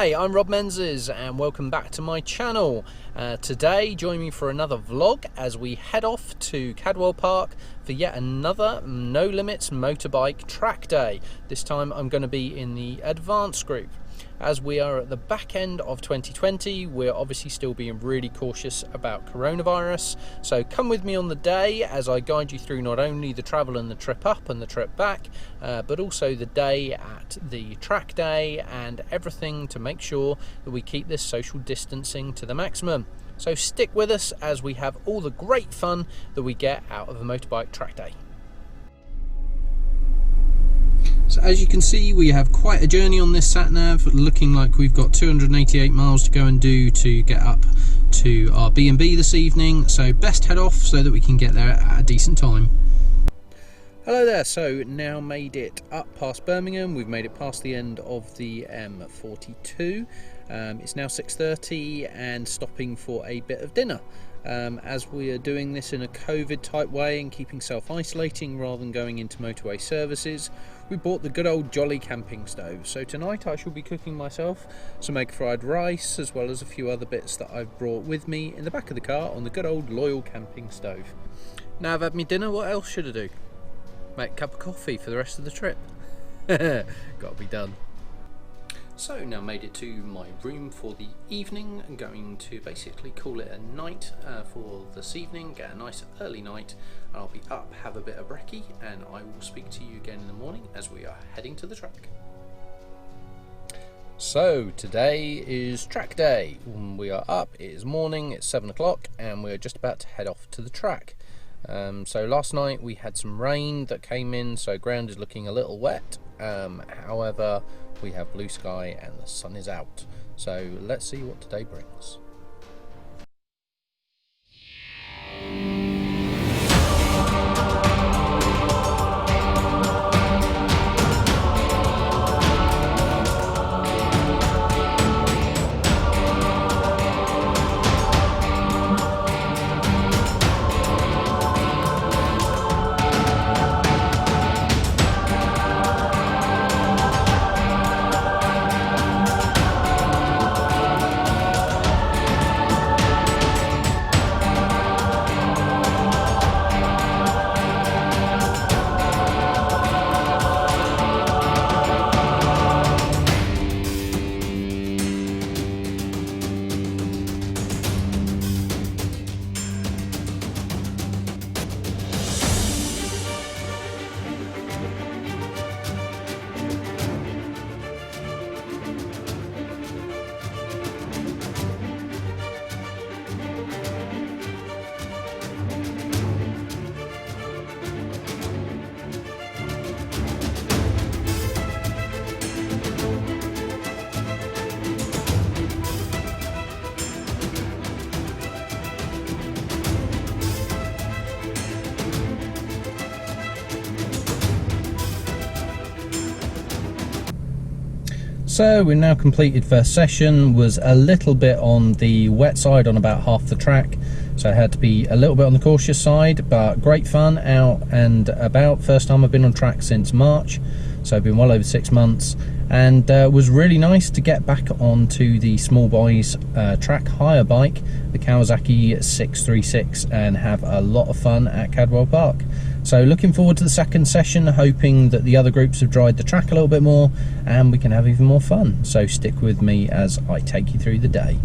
Hi, I'm Rob Menzies and welcome back to my channel. Today, join me for another vlog as we head off to Cadwell Park for yet another No Limits motorbike track day. This time I'm going to be in the advanced group. As we are at the back end of 2020, we're obviously still being really cautious about coronavirus. So come with me on the day as I guide you through not only the travel and the trip up and the trip back, but also the day at the track day and everything to make sure that we keep this social distancing to the maximum. So stick with us as we have all the great fun that we get out of a motorbike track day. So as you can see, we have quite a journey on this sat-nav, looking like we've got 288 miles to go and do to get up to our B&B this evening, so best head off so that we can get there at a decent time. Hello there, so now made it up past Birmingham, we've made it past the end of the M42. It's now 6:30 and stopping for a bit of dinner. As we are doing this in a COVID type way and keeping self-isolating rather than going into motorway services, we bought the good old jolly camping stove. So tonight I shall be cooking myself some egg fried rice as well as a few other bits that I've brought with me in the back of the car on the good old loyal camping stove. Now I've had my dinner, what else should I do? Make a cup of coffee for the rest of the trip. Gotta be done. So now made it to my room for the evening. I'm going to basically call it a night for this evening, get a nice early night. I'll be up, have a bit of brekkie, and I will speak to you again in the morning as we are heading to the track. So today is track day. We are up, it is morning, it's 7 o'clock and we're just about to head off to the track. So last night we had some rain that came in, so ground is looking a little wet. However, we have blue sky and the sun is out. So let's see what today brings. So we've now completed first session, was a little bit on the wet side on about half the track, so I had to be a little bit on the cautious side, but great fun out and about. First time I've been on track since March, so I've been well over 6 months, and was really nice to get back onto the small boys track hire bike, the Kawasaki ZX636, and have a lot of fun at Cadwell Park. So looking forward to the second session, hoping that the other groups have dried the track a little bit more and we can have even more fun. So stick with me as I take you through the day.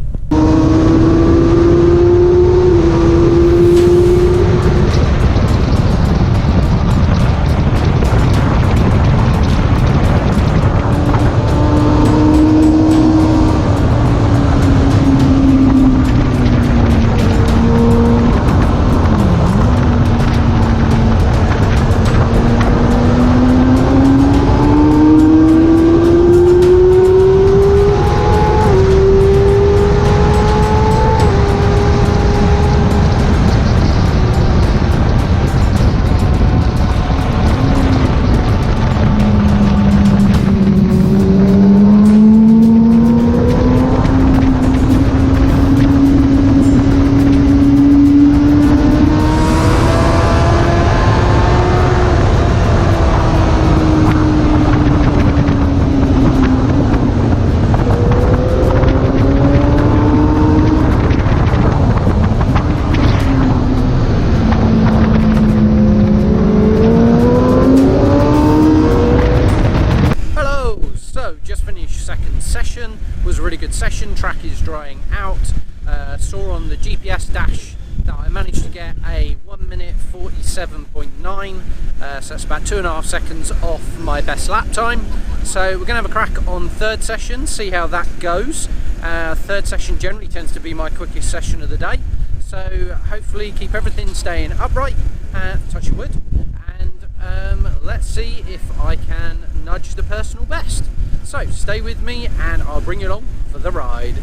on the GPS dash that I managed to get a 1 minute 47.9, so that's about 2.5 seconds off my best lap time. So we're going to have a crack on third session, see how that goes. Third session generally tends to be my quickest session of the day, so hopefully keep everything staying upright, touch your wood, and let's see if I can nudge the personal best. So stay with me and I'll bring you along for the ride.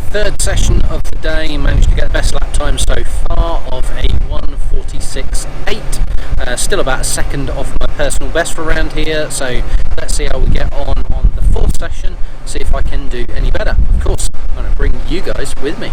Third session of the day, managed to get the best lap time so far of a 1:46.8, still about a second off my personal best for around here, so let's see how we get on the fourth session, see if I can do any better. Of course, I'm going to bring you guys with me.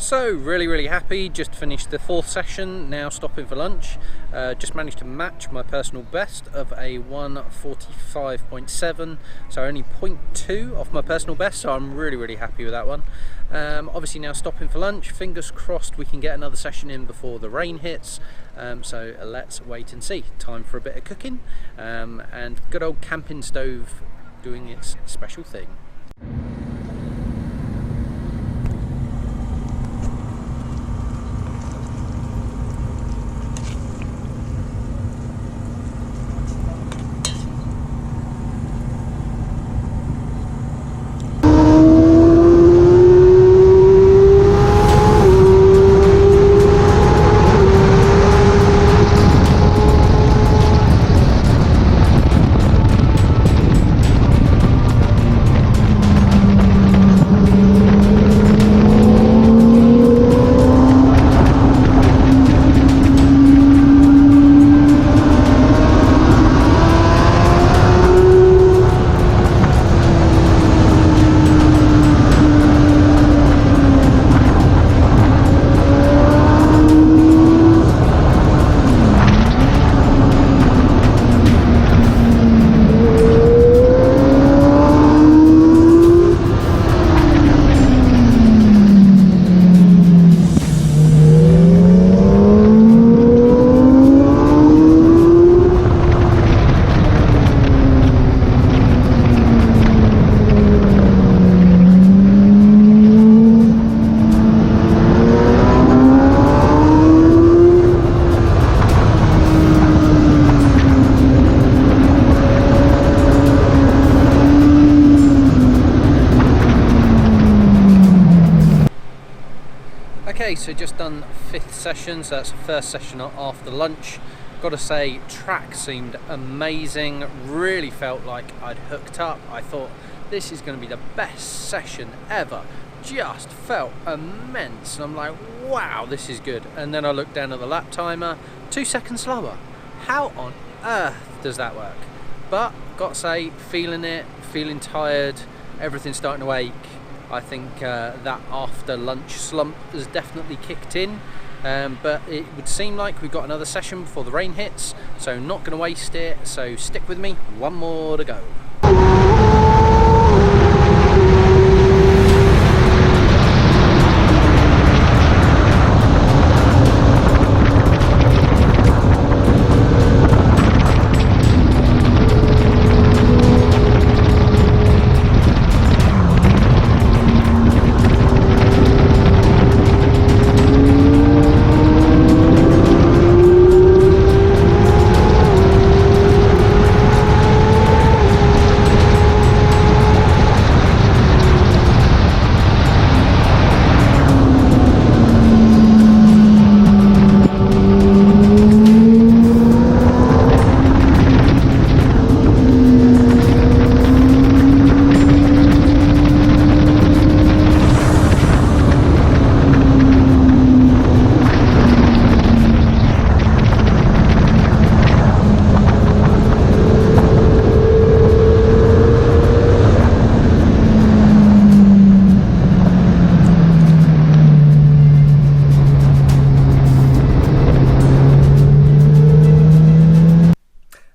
So really happy, just finished the fourth session, now stopping for lunch. Just managed to match my personal best of a 1:45.7, so only 0.2 off my personal best, so I'm really happy with that one. Obviously now stopping for lunch, fingers crossed we can get another session in before the rain hits, so let's wait and see. Time for a bit of cooking, and good old camping stove doing its special thing. Okay, so just done 5th session, so that's the first session after lunch. Got to say, track seemed amazing, really felt like I'd hooked up. I thought this is going to be the best session ever, just felt immense, and I'm like, wow, this is good. And then I looked down at the lap timer, 2 seconds slower. How on earth does that work? But got to say, feeling it, feeling tired, everything's starting to ache. I think that after lunch slump has definitely kicked in, but it would seem like we've got another session before the rain hits, so not going to waste it, so stick with me, one more to go.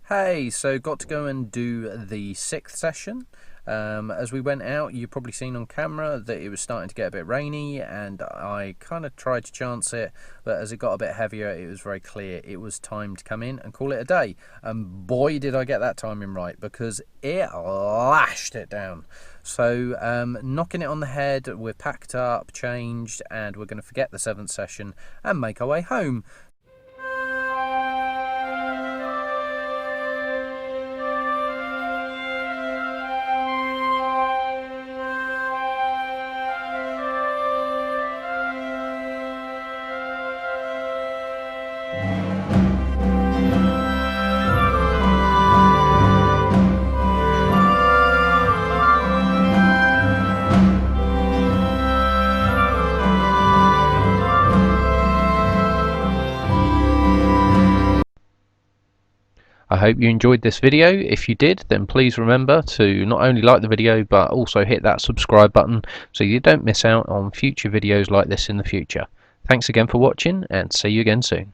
Hey, so got to go and do the 6th session. As we went out, you've probably seen on camera that it was starting to get a bit rainy, and I kind of tried to chance it, but as it got a bit heavier, it was very clear it was time to come in and call it a day. And boy, did I get that timing right, because it lashed it down. So knocking it on the head, we're packed up, changed, and we're going to forget the 7th session and make our way home. I hope you enjoyed this video. If you did, then please remember to not only like the video but also hit that subscribe button so you don't miss out on future videos like this in the future. Thanks again for watching, and see you again soon.